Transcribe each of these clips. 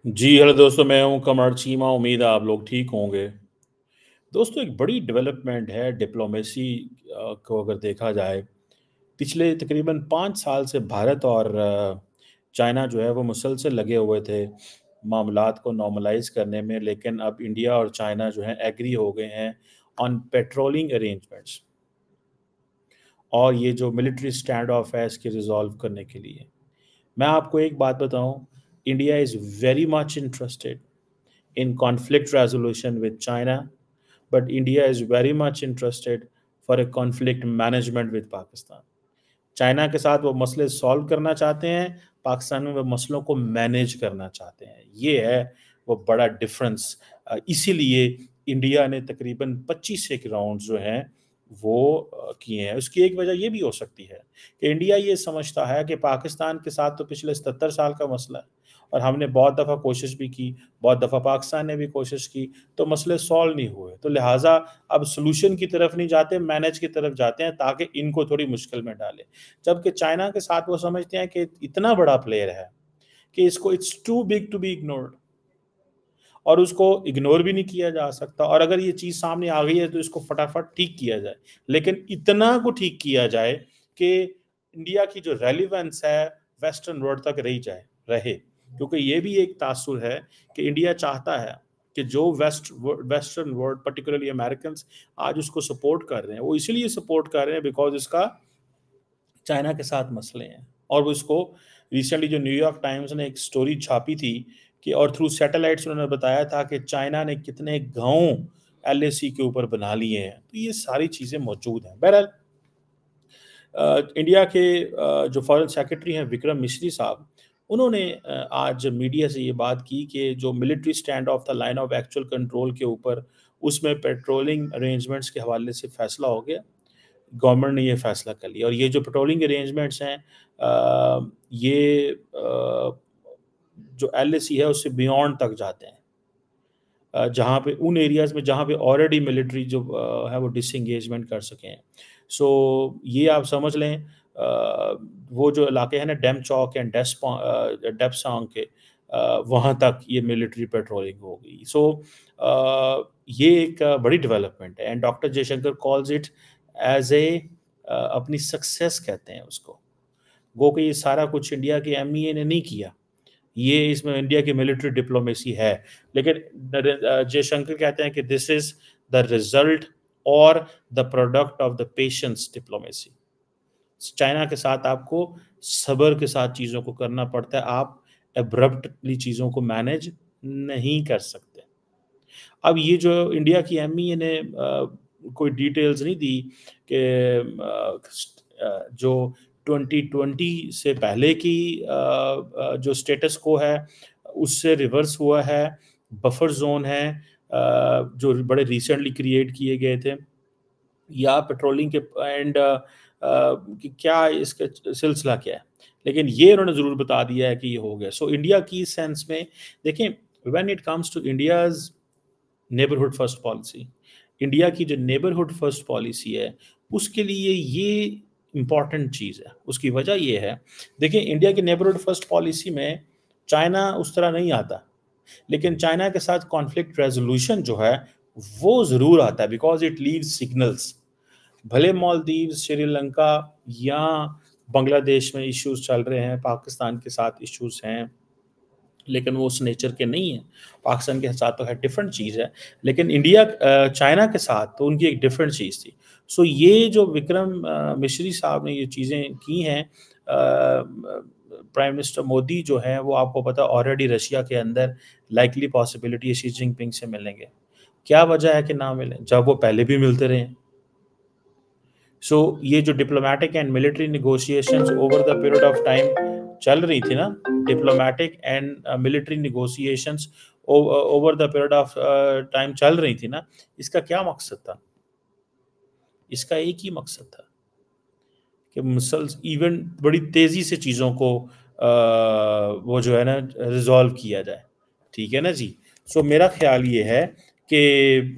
जी, hello दोस्तों, मैं हूँ कमर चीमा। उम्मीद है आप लोग ठीक होंगे। दोस्तों, एक बड़ी डेवलपमेंट है डिप्लोमेसी को अगर देखा जाए, पिछले तकरीबन 5 साल से भारत और चाइना जो है वो मुसलसल लगे हुए थे मामलात को नॉर्मलाइज़ करने में, लेकिन अब इंडिया और चाइना जो हैं एग्री हो गए हैं ऑन पेट्रोलिंग अरेंजमेंट्स और ये जो मिलिट्री स्टैंड ऑफ है इसके रिज़ॉल्व करने के लिए। मैं आपको एक बात बताऊँ, India is very much interested in conflict resolution with China, but India is very much interested for a conflict management with Pakistan. China के साथ वो मसले सॉल्व करना चाहते हैं, पाकिस्तान में वो मसलों को मैनेज करना चाहते हैं। ये है वो बड़ा डिफरेंस। इसीलिए इंडिया ने तकरीबन 25 एक राउंड्स जो हैं वो किए हैं। उसकी एक वजह ये भी हो सकती है कि इंडिया ये समझता है कि पाकिस्तान के साथ तो पिछले 77 साल का मसला है और हमने बहुत दफ़ा कोशिश भी की, बहुत दफ़ा पाकिस्तान ने भी कोशिश की, तो मसले सॉल्व नहीं हुए। तो लिहाज़ा अब सॉल्यूशन की तरफ नहीं जाते, मैनेज की तरफ जाते हैं ताकि इनको थोड़ी मुश्किल में डालें। जबकि चाइना के साथ वो समझते हैं कि इतना बड़ा प्लेयर है कि इसको it's too big to be ignored और उसको इग्नोर भी नहीं किया जा सकता, और अगर ये चीज़ सामने आ गई है तो इसको फटाफट ठीक किया जाए। लेकिन इतना को ठीक किया जाए कि इंडिया की जो रेलेवेंस है वेस्टर्न वर्ल्ड तक रहे। क्योंकि ये भी एक तासुर है कि इंडिया चाहता है कि जो वेस्टर्न वर्ल्ड पर्टिकुलरली अमेरिकन्स आज उसको सपोर्ट कर रहे हैं, वो इसीलिए सपोर्ट कर रहे हैं बिकॉज़ इसका चाइना के साथ मसले हैं। और वो इसको रिसेंटली जो न्यूयॉर्क टाइम्स ने एक स्टोरी छापी थी कि और थ्रू सैटेलाइट्स उन्होंने बताया था कि चाइना ने कितने गाँव एलएसी के ऊपर बना लिए हैं। तो ये सारी चीज़ें मौजूद हैं। बहरहाल इंडिया के जो फॉरेन सेक्रेटरी हैं विक्रम मिश्री साहब, उन्होंने आज मीडिया से ये बात की कि जो military stand of the line of actual control के ऊपर उसमें पेट्रोलिंग अरेंजमेंट्स के हवाले से फैसला हो गया। गवर्नमेंट ने ये फैसला कर लिया और ये जो पेट्रोलिंग अरेंजमेंट्स हैं ये जो एलएसी है उससे बियॉन्ड तक जाते हैं। जहाँ पे उन एरियाज़ में जहाँ पे ऑलरेडी मिलिट्री जो है वो डिसएंगेजमेंट कर सकें। सो ये आप समझ लें, वो जो इलाके हैं ना डेम चौक एंड डेप्सांग के, वहाँ तक ये मिलिट्री पेट्रोलिंग हो गई। सो ये एक बड़ी डेवलपमेंट है and doctor Jaishankar calls it as a अपनी सक्सेस कहते हैं उसको। गो कि ये सारा कुछ इंडिया के एमईए ने नहीं किया। ये इसमें इंडिया की मिलिट्री डिप्लोमेसी है। लेकिन जयशंकर कहते हैं कि दिस इज़ द रिज़ल्ट और the product of the patience diplomacy. China के साथ आपको सब्र के साथ चीज़ों को करना पड़ता है। आप एब्रप्टली चीज़ों को मैनेज नहीं कर सकते। अब ये जो इंडिया की एमईए ने कोई डिटेल्स नहीं दी कि जो 2020 से पहले की जो स्टेटस को है उससे रिवर्स हुआ है, बफर ज़ोन है जो बड़े रिसेंटली क्रिएट किए गए थे, या पेट्रोलिंग के एंड कि क्या इसका सिलसिला क्या है। लेकिन ये उन्होंने ज़रूर बता दिया है कि ये हो गया। सो इंडिया की सेंस में देखें, when it comes to India's neighbourhood first policy, India की जो नेबरहुड फर्स्ट पॉलिसी है उसके लिए ये इम्पॉर्टेंट चीज़ है। उसकी वजह ये है, देखिए इंडिया की नेबरहुड फर्स्ट पॉलिसी में चाइना उस तरह नहीं आता, लेकिन चाइना के साथ कॉन्फ्लिक्ट रेजोल्यूशन जो है वो ज़रूर आता है बिकॉज इट लीव्स सिग्नल्स। भले मालदीव, श्रीलंका या बांग्लादेश में इश्यूज चल रहे हैं, पाकिस्तान के साथ इश्यूज हैं, लेकिन वो उस नेचर के नहीं है। पाकिस्तान के साथ तो है डिफरेंट चीज़ है, लेकिन इंडिया चाइना के साथ तो उनकी एक डिफरेंट चीज़ थी। सो ये जो विक्रम मिश्री साहब ने ये चीज़ें की हैं, प्राइम मिनिस्टर मोदी जो हैं वो आपको पता है ऑलरेडी रशिया के अंदर लाइकली पॉसिबिलिटी है शी जिनपिंग से मिलेंगे। क्या वजह है कि ना मिलें जब वो पहले भी मिलते रहे हैं। सो ये जो diplomatic and military negotiations over the period of time चल रही थी ना, diplomatic and military negotiations over the period of time चल रही थी ना, इसका क्या मकसद था? इसका एक ही मकसद था कि मुसल्स इवन बड़ी तेज़ी से चीज़ों को वो जो है ना रिज़ॉल्व किया जाए। ठीक है ना जी? सो मेरा ख़्याल ये है कि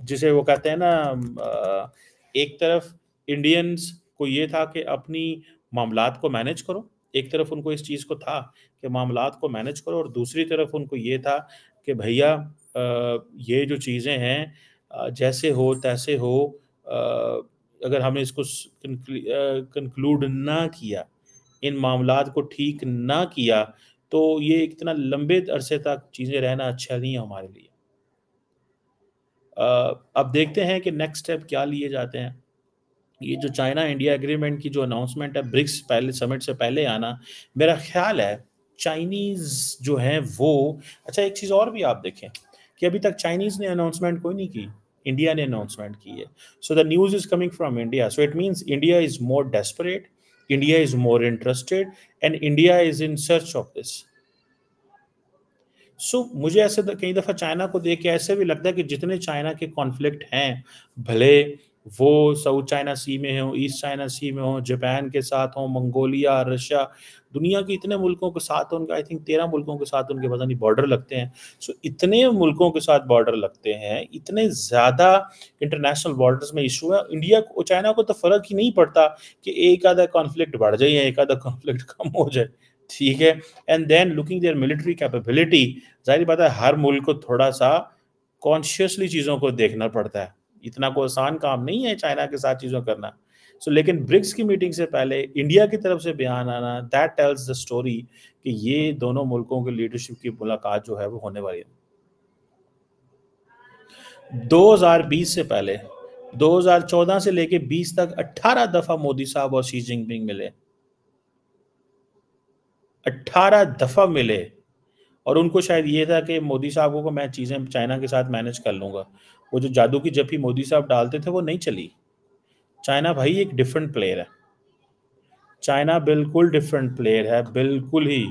जिसे वो कहते हैं ना, एक तरफ इंडियंस को ये था कि अपनी मामलात को मैनेज करो एक तरफ उनको इस चीज़ को था कि मामलात को मैनेज करो और दूसरी तरफ उनको ये था कि भैया ये जो चीज़ें हैं जैसे हो तैसे हो अ, अगर हमने इसको कंक्लूड ना किया, इन मामलात को ठीक ना किया, तो ये इतना लंबे अरसे तक चीज़ें रहना अच्छा नहीं है हमारे लिए। अब देखते हैं कि नेक्स्ट स्टेप क्या लिए जाते हैं। ये जो चाइना इंडिया एग्रीमेंट की जो अनाउंसमेंट है ब्रिक्स पहले समिट से पहले आना, मेरा ख़्याल है चाइनीज़ जो हैं वो अच्छा एक चीज़ और भी आप देखें कि अभी तक चाइनीज़ ने अनाउंसमेंट कोई नहीं की, इंडिया ने अनाउंसमेंट की है। So the news is coming from India, so it means India is more desperate, India is more interested and India is in search of this. मुझे ऐसे कई दफ़ा चाइना को देख के ऐसे भी लगता है कि जितने चाइना के कॉन्फ्लिक्ट हैं, भले वो साउथ चाइना सी में हों, ईस्ट चाइना सी में हों, जापान के साथ हों, मंगोलिया, रशिया, दुनिया के इतने मुल्कों के साथ उनका आई थिंक 13 मुल्कों के साथ उनके पता नहीं बॉर्डर लगते हैं। इतने मुल्कों के साथ बॉर्डर लगते हैं, इतने ज़्यादा इंटरनेशनल बॉर्डर्स में इश्यू है, इंडिया को चाइना को तो फ़र्क ही नहीं पड़ता कि एक आधा कॉन्फ्लिक्ट बढ़ जाए या एक आधा कॉन्फ्लिक्ट कम हो जाए, ठीक है? And then looking their military capability ज़ाहिर-सी बात है हर मुल्क को थोड़ा-सा कॉन्शियसली चीज़ों को देखना पड़ता है। इतना कोई आसान काम नहीं है चाइना के साथ चीज़ों करना। लेकिन ब्रिक्स की मीटिंग से पहले इंडिया की तरफ से बयान आना दैट टेल्स द स्टोरी कि ये दोनों मुल्कों की लीडरशिप की मुलाकात जो है वो होने वाली है। 2020 से पहले 2014 से लेके 20 तक 18 दफ़ा मोदी साहब और शी जिनपिंग मिले। 18 दफ़ा मिले। और उनको शायद ये था कि मोदी साहब को मैं चीज़ें चाइना के साथ मैनेज कर लूँगा। वो जो जादू की जप्पी मोदी साहब डालते थे वो नहीं चली। चाइना भाई एक डिफरेंट प्लेयर है। चाइना बिल्कुल डिफरेंट प्लेयर है, बिल्कुल ही।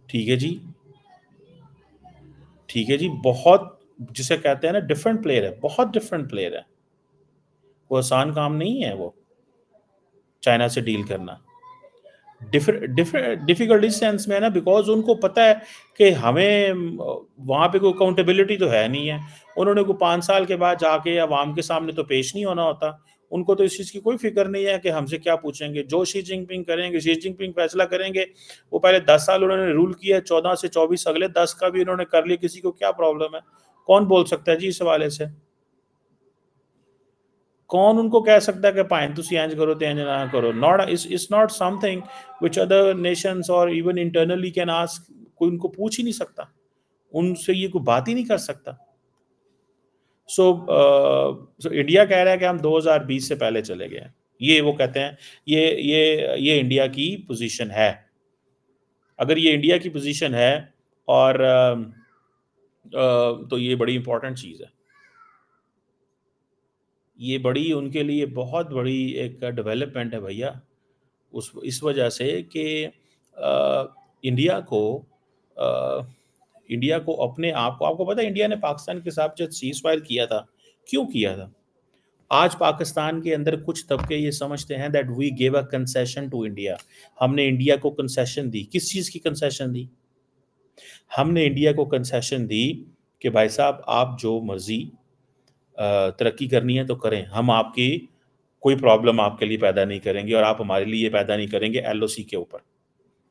ठीक है जी, ठीक है जी, बहुत जिसे कहते हैं ना डिफरेंट प्लेयर है, बहुत डिफरेंट प्लेयर है। वो आसान काम नहीं है वो, चाइना से डील करना। डिफ़िकल्ट इस सेंस में है ना बिकॉज़ उनको पता है कि हमें वहाँ पे कोई अकाउंटेबिलिटी तो है नहीं है। उन्होंने को 5 साल के बाद जाके अवाम के सामने तो पेश नहीं होना होता। उनको तो इस चीज़ की कोई फ़िक्र नहीं है कि हमसे क्या पूछेंगे। जो शी जिनपिंग करेंगे, शी जिनपिंग फ़ैसला करेंगे। वो पहले 10 साल उन्होंने रूल किया, 14 से 24 अगले 10 का भी उन्होंने कर लिया, किसी को क्या प्रॉब्लम है? कौन बोल सकता है जी इस हवाले से? कौन उनको कह सकता है कि भाएं तुसी इंज करो ते इंज ना करो not it's not something which other Nations और इवन इंटरनली कैन आस्क कोई उनको पूछ ही नहीं सकता उनसे ये कोई बात ही नहीं कर सकता सो इंडिया कह रहा है कि हम 2020 से पहले चले गए हैं ये वो कहते हैं ये इंडिया की पोजीशन है अगर ये इंडिया की पोजीशन है और तो ये बड़ी इंपॉर्टेंट चीज़ है ये बड़ी उनके लिए बहुत बड़ी एक डेवलपमेंट है भैया उस इस वजह से कि इंडिया को अ, इंडिया को अपने आप को आपको पता है इंडिया ने पाकिस्तान के साथ जो सीज़ फायर किया था, क्यों किया था? आज पाकिस्तान के अंदर कुछ तबके ये समझते हैं that we give a concession to India. हमने इंडिया को कंसेशन दी। किस चीज़ की कंसेशन दी? हमने इंडिया को कंसेशन दी कि भाई साहब आप जो मर्ज़ी तरक्की करनी है तो करें। हम आपकी कोई प्रॉब्लम आपके लिए पैदा नहीं करेंगे और आप हमारे लिए पैदा नहीं करेंगे एलओसी के ऊपर।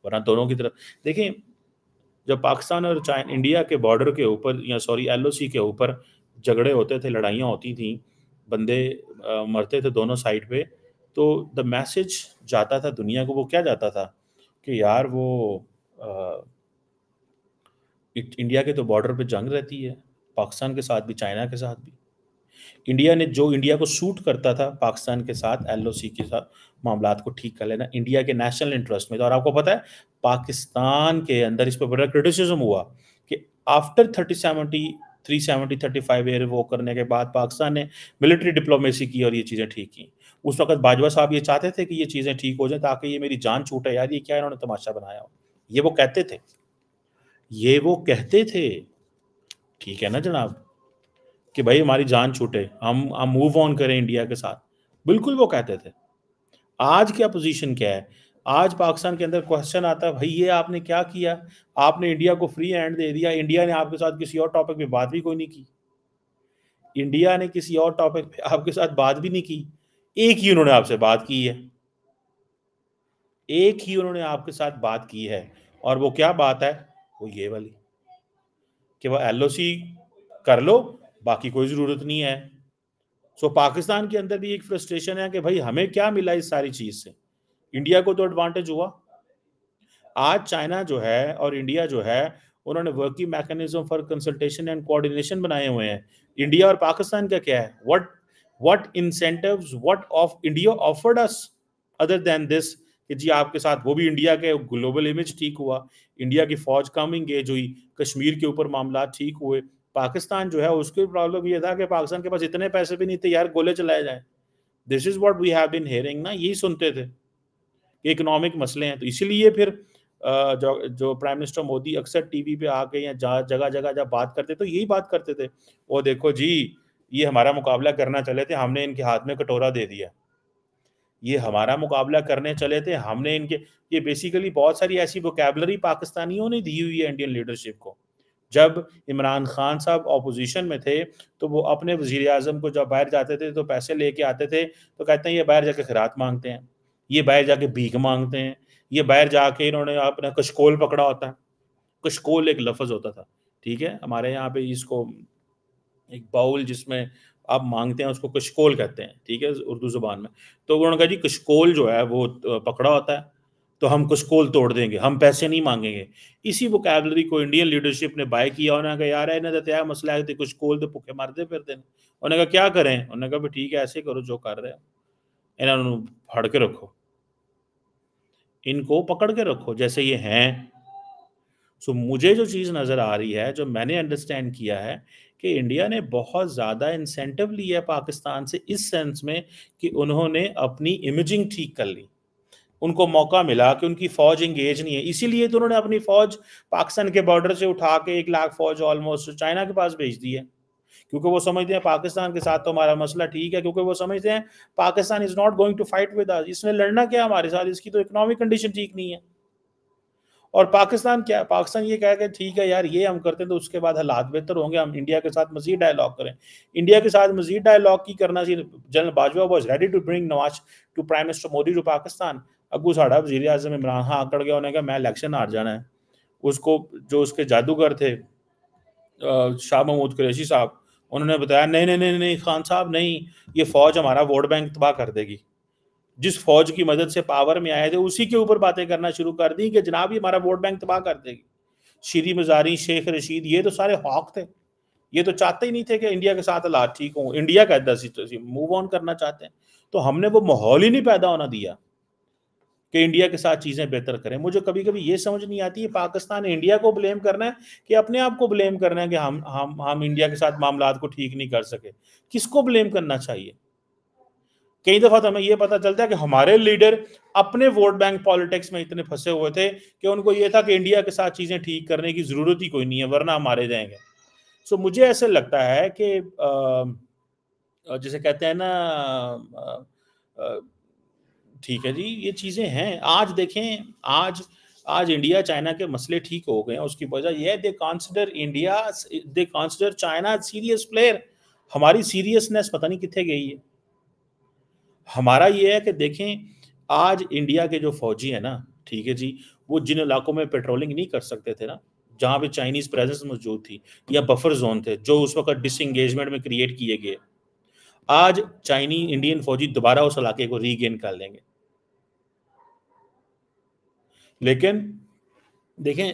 वरना दोनों की तरफ देखिए जब पाकिस्तान और इंडिया के बॉर्डर के ऊपर या सॉरी एलओसी के ऊपर झगड़े होते थे, लड़ाइयाँ होती थीं, बंदे मरते थे दोनों साइड पे, तो द मैसेज जाता था दुनिया को वो क्या जाता था कि यार वो अ, इंडिया के तो बॉर्डर पे जंग रहती है, पाकिस्तान के साथ भी, चाइना के साथ भी। इंडिया ने जो इंडिया को सूट करता था पाकिस्तान के साथ एलओसी के साथ मामलात को ठीक कर लेना इंडिया के नेशनल इंटरेस्ट में था और आपको पता है पाकिस्तान के अंदर इस पर बड़ा क्रिटिसिज्म हुआ कि आफ्टर 370 35 ईयर वो करने के बाद पाकिस्तान ने मिलिट्री डिप्लोमेसी की और ये चीज़ें ठीक की उस वक्त बाजवा साहब ये चाहते थे कि ये चीज़ें ठीक हो जाए ताकि ये मेरी जान छूटे यार ये क्या इन्होंने तमाशा बनाया हो ये वो कहते थे ये वो कहते थे ठीक है ना जनाब कि भाई हमारी जान छूटे, हम मूव ऑन करें इंडिया के साथ। बिल्कुल वो कहते थे। आज क्या पोज़ीशन क्या है? आज पाकिस्तान के अंदर क्वेश्चन आता है, भई ये आपने क्या किया? आपने इंडिया को फ्री हैंड दे दिया, इंडिया ने आपके साथ किसी और टॉपिक पे बात भी कोई नहीं की। इंडिया ने किसी और टॉपिक पे आपके साथ बात भी नहीं की। एक ही उन्होंने आपसे बात की है। एक ही उन्होंने आपके साथ बात की है, और वो क्या बात है? वो ये वाली कि वो एलओसी कर लो, बाकी कोई ज़रूरत नहीं है। सो पाकिस्तान के अंदर भी एक फ्रस्ट्रेशन है कि भाई हमें क्या मिला इस सारी चीज़ से? इंडिया को तो एडवांटेज हुआ। आज चाइना जो है और इंडिया जो है, उन्होंने working mechanism for consultation and coordination बनाए हुए हैं। इंडिया और पाकिस्तान का क्या है? What incentives, what of India offered us other than this, कि जी आपके साथ वो भी इंडिया के ग्लोबल इमेज ठीक हुआ, इंडिया की फौज कम इंगेज हुई, कश्मीर के ऊपर मामला ठीक हुए। पाकिस्तान जो है उसकी प्रॉब्लम ये था कि पाकिस्तान के पास इतने पैसे भी नहीं थे यार गोले चलाए जाए। This is what we have been hearing ना, यही सुनते थे कि इकोनॉमिक मसले हैं। तो इसीलिए फिर जो जो प्राइम मिनिस्टर मोदी अक्सर टीवी पे आके या जगह जगह जब बात करते तो यही बात करते थे, वो देखो जी ये हमारा मुकाबला करना चले थे, हमने इनके हाथ में कटोरा दे दिया। ये हमारा मुकाबला करने चले थे, हमने इनके, ये बेसिकली बहुत सारी ऐसी वोकैबुलरी पाकिस्तानियों ने दी हुई है इंडियन लीडरशिप को। जब इमरान खान साहब ऑपोजिशन में थे तो वो अपने वजीर आजम को जब बाहर जाते थे तो पैसे लेके आते थे, तो कहते हैं ये बाहर जाके खैरात मांगते हैं, ये बाहर जाके भीख मांगते हैं, ये बाहर जाके इन्होंने अपना कशकोल पकड़ा होता है। कशकोल एक लफ्ज़ होता था, ठीक है? हमारे यहाँ पे इसको एक बाउल जिसमें आप मांगते हैं उसको कशकोल कहते हैं, ठीक है? उर्दू ज़ुबान में। तो उन्होंने कहा जी कशकोल जो है वो पकड़ा होता है, तो हम कशकोल तोड़ देंगे, हम पैसे नहीं माँगेंगे। इसी वोकैबुलरी को इंडियन लीडरशिप ने बाय किया। उन्होंने कहा यार इन्हें तो क्या मसला है, कशकोल तो भुक्खे मरदे फिरदे ने। उन्होंने कहा क्या करें? उन्होंने कहा भी ठीक है ऐसे करो जो कर रहे हो, इन्हां नूं फड़ के रखो, इनको पकड़ के रखो जैसे ये हैं। सो मुझे जो चीज़ नज़र आ रही है, जो मैंने अंडरस्टैंड किया है कि इंडिया ने बहुत ज़्यादा इंसेंटिव लिया है पाकिस्तान से, इस सेंस में कि उन्होंने अपनी इमेजिंग ठीक कर ली। उनको मौका मिला कि उनकी फ़ौज एंगेज नहीं है, इसीलिए तो उन्होंने अपनी फ़ौज पाकिस्तान के बॉर्डर से उठा के 1 लाख फ़ौज ऑलमोस्ट चाइना के पास भेज दी है। क्योंकि वो समझते हैं पाकिस्तान के साथ तो हमारा मसला ठीक है, क्योंकि वो समझते हैं Pakistan is not going to fight with us, इसने लड़ना क्या हमारे साथ, इसकी तो इकोनॉमिक कंडीशन ठीक नहीं है। और पाकिस्तान क्या है? पाकिस्तान ये कहे कि ठीक है यार ये हम करते हैं तो उसके बाद हालात बेहतर होंगे, हम इंडिया के साथ मज़ीद डायलॉग करें। इंडिया के साथ मज़ीद डायलॉग की करना चाहिए। General Bajwa was ready to bring Nawaz to Prime Minister Modi to Pakistan. अग्गू साड़ा वज़ीर आज़म इमरान खान अकड़ गया, उन्हें कहा मैं इलेक्शन हार जाना है। उसको जो उसके जादूगर थे शाह महमूद कुरैशी साहब, उन्होंने बताया नहीं, नहीं, नहीं, नहीं खान साहब नहीं, ये फ़ौज हमारा वोट बैंक तबाह कर देगी। जिस फौज की मदद से पावर में आए थे उसी के ऊपर बातें करना शुरू कर दी कि जनाब ये हमारा वोट बैंक तबाह कर देगी। शीरी मजारी, शेख रशीद, ये तो सारे हॉक थे। ये तो चाहते ही नहीं थे कि इंडिया के साथ हालात ठीक हों। इंडिया का मूव ऑन करना चाहते हैं। तो हमने वो माहौल ही नहीं पैदा होना दिया कि इंडिया के साथ चीज़ें बेहतर करें। मुझे कभी-कभी ये समझ नहीं आती है पाकिस्तान ने इंडिया को ब्लेम करना है कि अपने आप को ब्लेम करना है कि हम इंडिया के साथ मामलात को ठीक नहीं कर सके। किसको ब्लेम करना चाहिए? कई दफ़ा तो हमें ये पता चलता है कि हमारे लीडर अपने वोट बैंक पॉलिटिक्स में इतने फंसे हुए थे कि उनको ये था कि इंडिया के साथ चीज़ें ठीक करने की ज़रूरत ही कोई नहीं है, वरना हम मारे जाएंगे। सो मुझे ऐसे लगता है कि जिसे कहते हैं ना अ, अ, ठीक है जी, ये चीज़ें हैं। आज देखें, आज आज इंडिया चाइना के मसले ठीक हो गए हैं, उसकी वजह ये है they consider China serious player. हमारी सीरियसनेस पता नहीं कितने गई है। हमारा ये है कि देखें, आज इंडिया के जो फ़ौजी हैं ना, ठीक है जी, वो जिन इलाकों में पेट्रोलिंग नहीं कर सकते थे ना, जहाँ पे चाइनीज़ प्रेज़ेंस मौजूद थी या बफर ज़ोन थे, जो उस वक़्त डिसएंगेजमेंट में क्रिएट किए गए, आज इंडियन फ़ौजी दोबारा उस इलाके को रीगेन कर लेंगे। लेकिन देखें,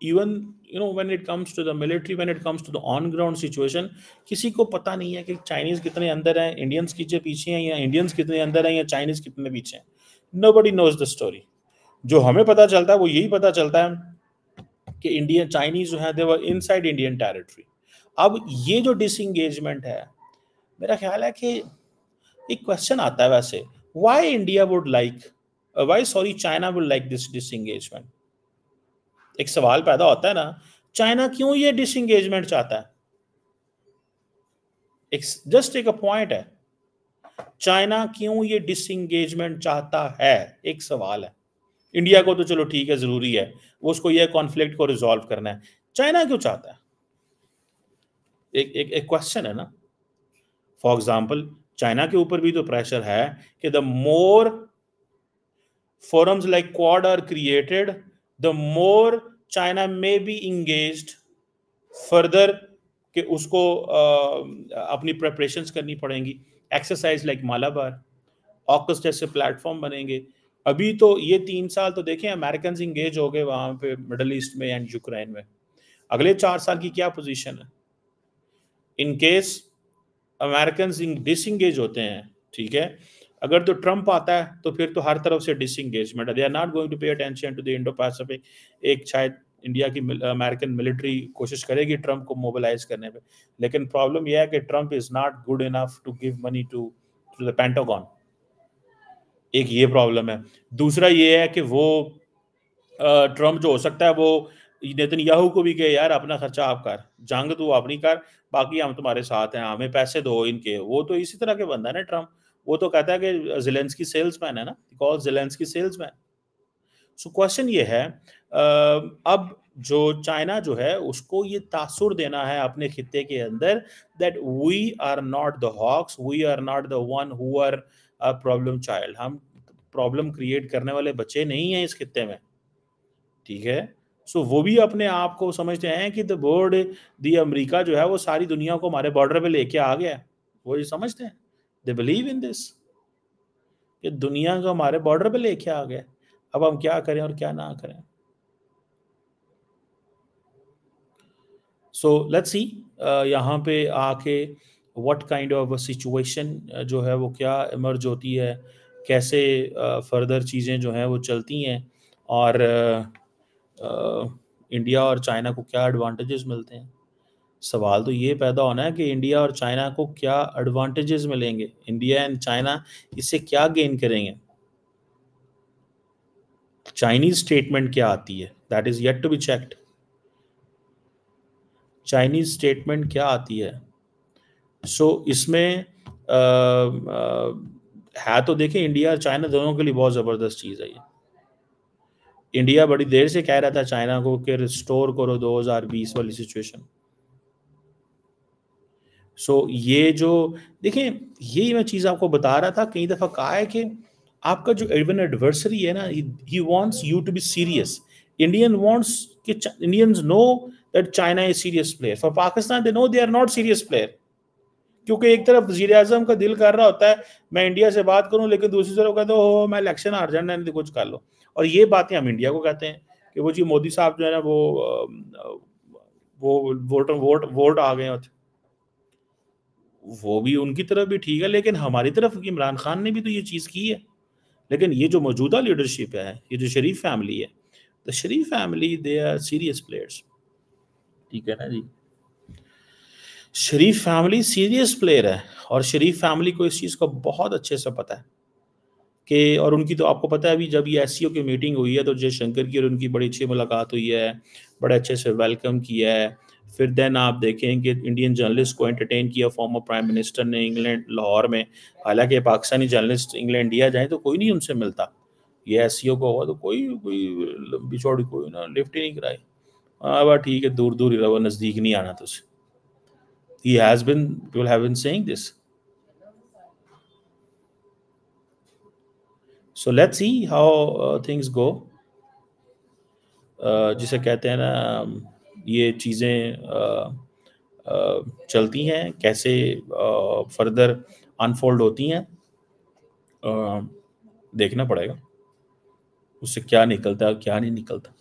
even when it comes to the military, when it comes to the on ground situation, किसी को पता नहीं है कि चाइनीज़ कितने अंदर हैं, इंडियंस कितने पीछे हैं, या इंडियंस कितने अंदर हैं या चाइनीज़ कितने पीछे हैं। Nobody nose the story. जो हमें पता चलता है वो यही पता चलता है कि इंडियन चाइनीज़ जो हैं दे वर इनसाइड इंडियन टेरिटरी। अब ये जो डिसएंगेजमेंट है, मेरा ख्याल है कि एक क्वेश्चन आता है वैसे, why India would like why sorry China would like this disengagement? एक सवाल पैदा होता है ना, चाइना क्यों ये डिसएंगेजमेंट चाहता है? एक जस्ट एक पॉइंट है, चाइना क्यों ये डिसएंगेजमेंट चाहता है? एक सवाल है। इंडिया को तो चलो ठीक है, ज़रूरी है, वो उसको ये कॉन्फ्लिक्ट को रिज़ॉल्व करना है। चाइना क्यों चाहता है? एक क्वेश्चन है ना। फॉर एग्ज़ाम्पल चाइना के ऊपर भी तो प्रेशर है कि the more forums like Quad are created, the more China may be engaged further कि उसको अपनी प्रेपरेशंस करनी पड़ेंगी. एक्सरसाइज लाइक मालाबार, ऑकस जैसे प्लेटफॉर्म बनेंगे. अभी तो ये 3 साल तो देखें अमेरिकन इंगेज हो गए वहां पे मिडल ईस्ट में एंड यूक्रेन में. अगले 4 साल की क्या पोजीशन है? इन केस अमेरिकन डिसंगेज होते हैं, ठीक है, अगर तो ट्रंप आता है तो फिर तो हर तरफ से डिसंगेजमेंट है. They are not going to pay attention to the Indo Pacific. एक शायद इंडिया की अमेरिकन मिलिट्री कोशिश करेगी ट्रंप को मोबिलाइज करने पे, लेकिन प्रॉब्लम यह है कि Trump is not good enough to give money to the Pentagon. एक ये प्रॉब्लम है. दूसरा ये है कि वो ट्रंप जो हो सकता है वो नेतन्याहू को भी कहे यार अपना खर्चा आप कर, जंग तू अपनी कर, बाकी हम तुम्हारे साथ हैं, हमें पैसे दो इनके. वो तो इसी तरह के बंदा है ना ट्रंप. वो तो कहता है कि ज़ेलेंस्की सेल्समैन है ना, call Zelensky salesman. So question ये है अब जो चाइना जो है उसको ये तासुर देना है अपने खित्ते के अंदर that we are not the hawks, we are not the one who are a problem child. हम प्रॉब्लम क्रिएट करने वाले बच्चे नहीं हैं इस खित्ते में, ठीक है. सो वो भी अपने आप को समझते हैं कि द बोर्ड दी अमेरिका जो है वो सारी दुनिया को हमारे बॉर्डर पे लेके आ गया है. वो ये समझते हैं, दे बिलीव इन दिस, कि दुनिया को हमारे बॉर्डर पे लेके आ गया. अब हम क्या करें और क्या ना करें. सो लेट्स सी यहाँ पे आके व्हाट काइंड ऑफ सिचुएशन जो है वो क्या इमर्ज होती है, कैसे फर्दर चीज़ें जो हैं वो चलती हैं, और इंडिया और चाइना को क्या एडवांटेजेस मिलते हैं. सवाल तो ये पैदा होना है कि इंडिया और चाइना को क्या एडवांटेजेस मिलेंगे, इंडिया एंड चाइना इससे क्या गेन करेंगे. चाइनीज स्टेटमेंट क्या आती है, that is yet to be checked. Chinese statement क्या आती है. इसमें है तो देखें इंडिया और चाइना दोनों के लिए बहुत ज़बरदस्त चीज़ है ये. इंडिया बड़ी देर से कह रहा था चाइना को कि रिस्टोर करो 2020 वाली सिचुएशन. ये जो देखें, यही मैं चीज़ आपको बता रहा था, कई दफ़ा कहा है कि आपका जो इवन एडवर्सरी है ना, he wants you to be serious. Indians know that China is serious player. For Pakistan they know they are not serious player. क्योंकि एक तरफ वज़ीर आज़म का दिल कर रहा होता है मैं इंडिया से बात करूं, लेकिन दूसरी तरफ कहते हो मैं इलेक्शन हार जाना है, कुछ कर लो. और ये बातें हम इंडिया को कहते हैं कि वो जी मोदी साहब जो है ना वो वोट आ गए होते. वो भी उनकी तरफ भी ठीक है, लेकिन हमारी तरफ इमरान खान ने भी तो ये चीज़ की है. लेकिन ये जो मौजूदा लीडरशिप है, ये जो शरीफ फैमिली है, the Sharif family they are serious players, ठीक है ना जी. शरीफ फैमिली सीरियस प्लेयर है, और शरीफ फैमिली को इस चीज़ का बहुत अच्छे से पता है कि, और उनकी तो आपको पता है अभी जब ये एससीओ की मीटिंग हुई है तो जयशंकर की और उनकी बड़ी अच्छी मुलाकात हुई है, बड़े अच्छे से वेलकम किया है. फिर देन आप देखें कि इंडियन जर्नलिस्ट को एंटरटेन किया फॉर्मर प्राइम मिनिस्टर ने इंग्लैंड लाहौर में. हालांकि पाकिस्तानी जर्नलिस्ट इंग्लैंड इंडिया जाए तो कोई नहीं उनसे मिलता. ये एससीओ को हुआ तो कोई कोई लंबी चौड़ी कोई ना लिफ्ट ही नहीं कराई. हाँ बस ठीक है, दूर दूर ही रहो, नज़दीक नहीं आना तुझे. He has been, people have been saying this. So let's see how things go. जिसे कहते हैं ना ये चीज़ें चलती हैं, कैसे फर्दर अनफोल्ड होती हैं, देखना पड़ेगा उससे क्या निकलता है क्या नहीं निकलता.